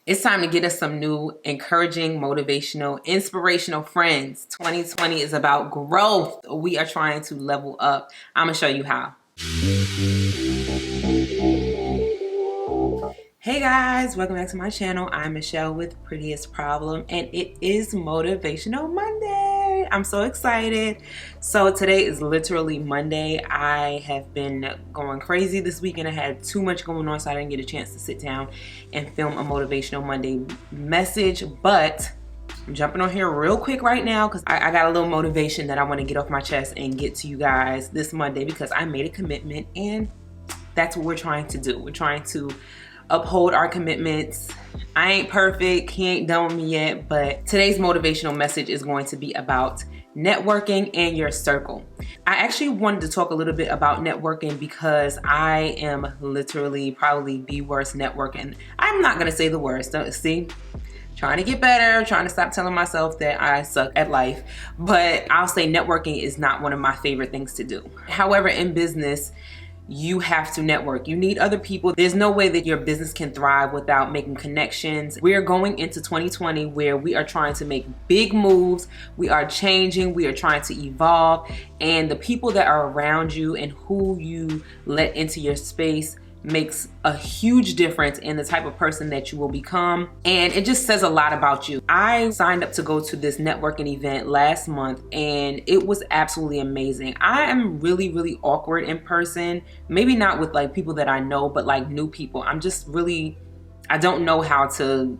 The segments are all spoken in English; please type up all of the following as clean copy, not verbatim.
It's time to get us some new, encouraging, motivational, inspirational friends. 2020 is about growth. We are trying to level up. I'm going to show you how. Hey guys, welcome back to my channel. I'm Michelle with Prettiest Problem, and it is Motivational Monday. I'm so excited. So today is literally Monday. I have been going crazy this weekend. I had too much going on, so I didn't get a chance to sit down and film a Motivational Monday message, but I'm jumping on here real quick right now because I got a little motivation that I want to get off my chest and get to you guys this Monday because I made a commitment, and that's what we're trying to do. We're trying to uphold our commitments. I ain't perfect, he ain't done with me yet, but today's motivational message is going to be about networking and your circle. I actually wanted to talk a little bit about networking because I am literally probably the worst networking. I'm not gonna say the worst, see? Trying to get better, trying to stop telling myself that I suck at life, but I'll say networking is not one of my favorite things to do. However, in business, you have to network. You need other people. There's no way that your business can thrive without making connections. We are going into 2020 where we are trying to make big moves. We are changing. We are trying to evolve. And the people that are around you and who you let into your space makes a huge difference in the type of person that you will become, and it just says a lot about you. I signed up to go to this networking event last month, and it was absolutely amazing. I am really awkward in person, maybe not with like people that I know, but like new people. I don't know how to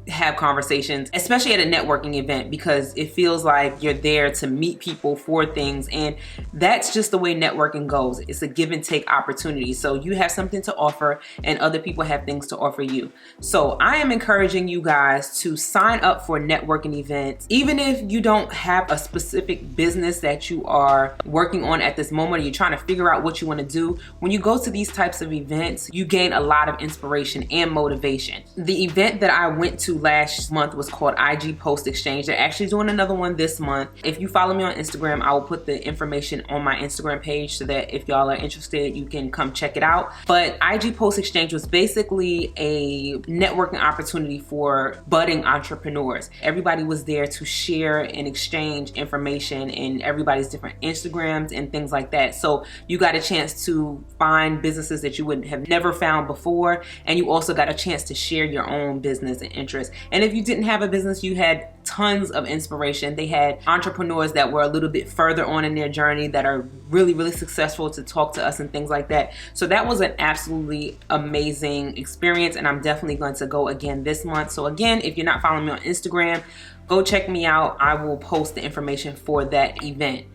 have conversations, especially at a networking event, because it feels like you're there to meet people for things, and that's just the way networking goes. It's a give and take opportunity. So you have something to offer and other people have things to offer you. So I am encouraging you guys to sign up for networking events. Even if you don't have a specific business that you are working on at this moment, or you're trying to figure out what you want to do, when you go to these types of events, you gain a lot of inspiration and motivation. The event that I went to last month was called IG Post Exchange. They're actually doing another one this month. If you follow me on Instagram, I will put the information on my Instagram page so that if y'all are interested, you can come check it out. But IG Post Exchange was basically a networking opportunity for budding entrepreneurs. Everybody was there to share and exchange information in everybody's different Instagrams and things like that. So you got a chance to find businesses that you would have never found before, and you also got a chance to share your own business and interests. And if you didn't have a business, you had tons of inspiration. They had entrepreneurs that were a little bit further on in their journey that are really successful to talk to us and things like that. So that was an absolutely amazing experience, and I'm definitely going to go again this month. So again, if you're not following me on Instagram, go check me out. I will post the information for that event.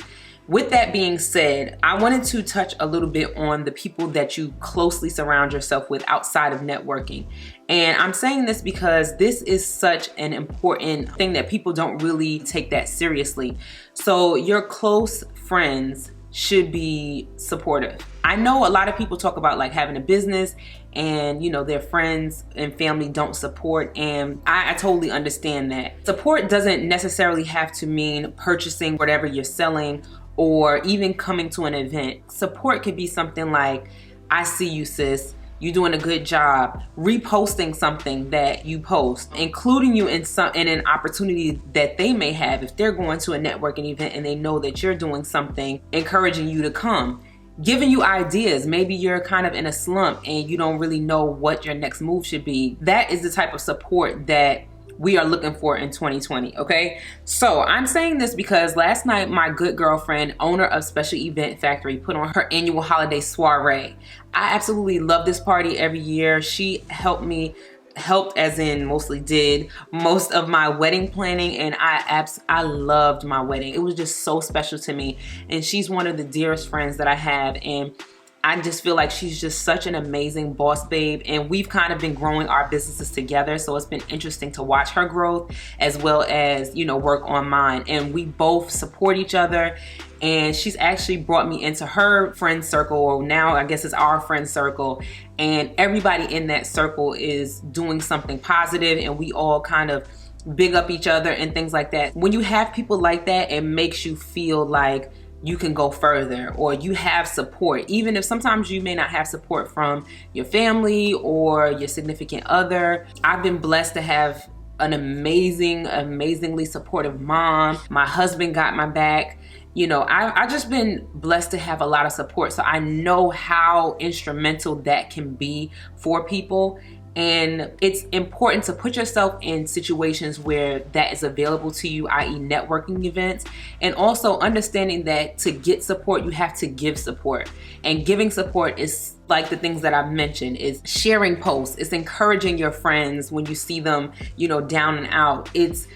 With that being said, I wanted to touch a little bit on the people that you closely surround yourself with outside of networking. And I'm saying this because this is such an important thing that people don't really take that seriously. So your close friends should be supportive. I know a lot of people talk about like having a business and their friends and family don't support, and I totally understand that. Support doesn't necessarily have to mean purchasing whatever you're selling or even coming to an event. Support could be something like, I see you, sis. You're doing a good job. Reposting something that you post, including you in an opportunity that they may have if they're going to a networking event and they know that you're doing something, encouraging you to come, giving you ideas. Maybe you're kind of in a slump and you don't really know what your next move should be. That is the type of support that we are looking for in 2020, okay? So I'm saying this because last night, my good girlfriend, owner of Special Event Factory, put on her annual holiday soiree. I absolutely love this party every year. She helped as in mostly did most of my wedding planning, and I loved my wedding. It was just so special to me, and she's one of the dearest friends that I have, and I just feel like she's just such an amazing boss babe, and we've kind of been growing our businesses together, so it's been interesting to watch her growth as well as work on mine, and we both support each other. And she's actually brought me into her friend circle, or now I guess it's our friend circle, and everybody in that circle is doing something positive, and we all kind of big up each other and things like that. When you have people like that, it makes you feel like you can go further, or you have support. Even if sometimes you may not have support from your family or your significant other. I've been blessed to have an amazingly supportive mom. My husband got my back. You know, I've just been blessed to have a lot of support. So I know how instrumental that can be for people. And it's important to put yourself in situations where that is available to you, i.e. networking events, and also understanding that to get support, you have to give support. And giving support is like the things that I've mentioned, is sharing posts, it's encouraging your friends when you see them, you know, down and out. It's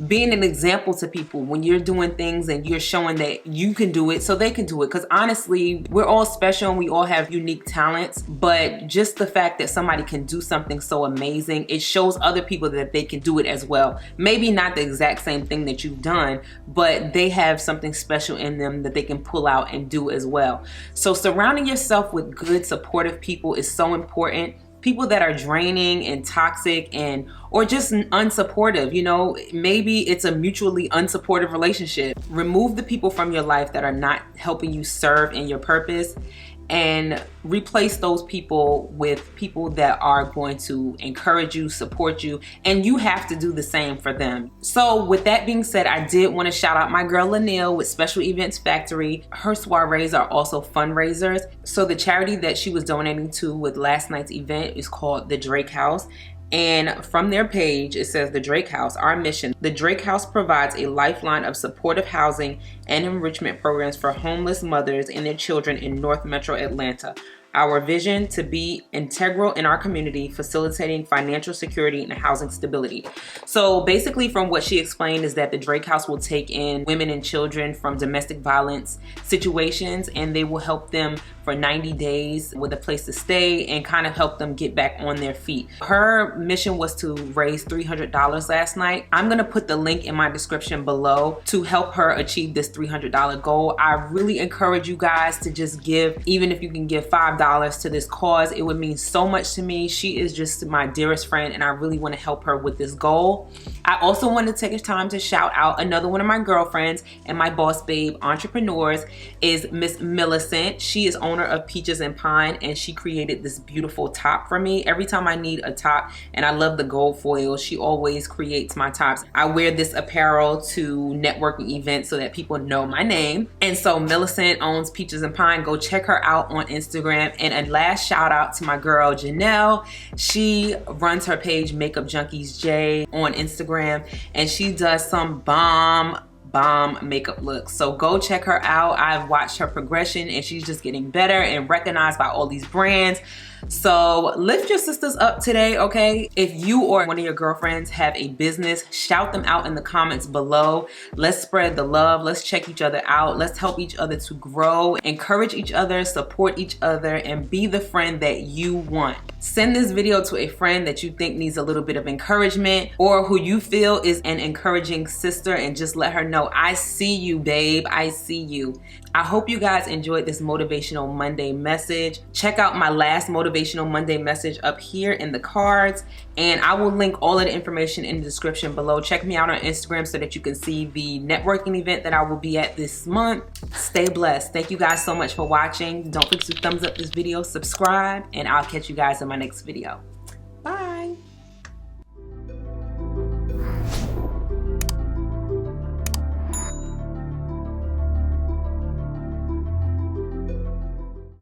being an example to people when you're doing things and you're showing that you can do it so they can do it. Because honestly, we're all special and we all have unique talents, but just the fact that somebody can do something so amazing, it shows other people that they can do it as well. Maybe not the exact same thing that you've done, but they have something special in them that they can pull out and do as well. So surrounding yourself with good, supportive people is so important. People that are draining and toxic and or just unsupportive, you know, maybe it's a mutually unsupportive relationship. Remove the people from your life that are not helping you serve in your purpose, and replace those people with people that are going to encourage you, support you, and you have to do the same for them. So with that being said, I did want to shout out my girl Lanille with Special Events Factory. Her soirees are also fundraisers. So the charity that she was donating to with last night's event is called the Drake House. And from their page, it says, the Drake House, our mission. The Drake House provides a lifeline of supportive housing and enrichment programs for homeless mothers and their children in North Metro Atlanta. Our vision to be integral in our community, facilitating financial security and housing stability. So basically from what she explained is that the Drake House will take in women and children from domestic violence situations, and they will help them for 90 days with a place to stay and kind of help them get back on their feet. Her mission was to raise $300 last night. I'm gonna put the link in my description below to help her achieve this $300 goal. I really encourage you guys to just give, even if you can give $5 to this cause, it would mean so much to me. She is just my dearest friend and I really want to help her with this goal. I also want to take a time to shout out another one of my girlfriends and my boss babe entrepreneurs is Miss Millicent. She is owner of Peaches and Pine, and she created this beautiful top for me. Every time I need a top, and I love the gold foil, she always creates my tops. I wear this apparel to networking events so that people know my name. And so Millicent owns Peaches and Pine. Go check her out on Instagram. And a last shout out to my girl Janelle. She runs her page Makeup Junkies J on Instagram, and she does some bomb makeup looks. So go check her out. I've watched her progression and she's just getting better and recognized by all these brands. So lift your sisters up today, okay? If you or one of your girlfriends have a business, shout them out in the comments below. Let's spread the love. Let's check each other out. Let's help each other to grow, encourage each other, support each other, and be the friend that you want. Send this video to a friend that you think needs a little bit of encouragement or who you feel is an encouraging sister, and just let her know, I see you, babe. I see you. I hope you guys enjoyed this Motivational Monday message. Check out my last Motivational Monday message up here in the cards, and I will link all of the information in the description below. Check me out on Instagram so that you can see the networking event that I will be at this month. Stay blessed. Thank you guys so much for watching. Don't forget to thumbs up this video, subscribe, and I'll catch you guys in my next video.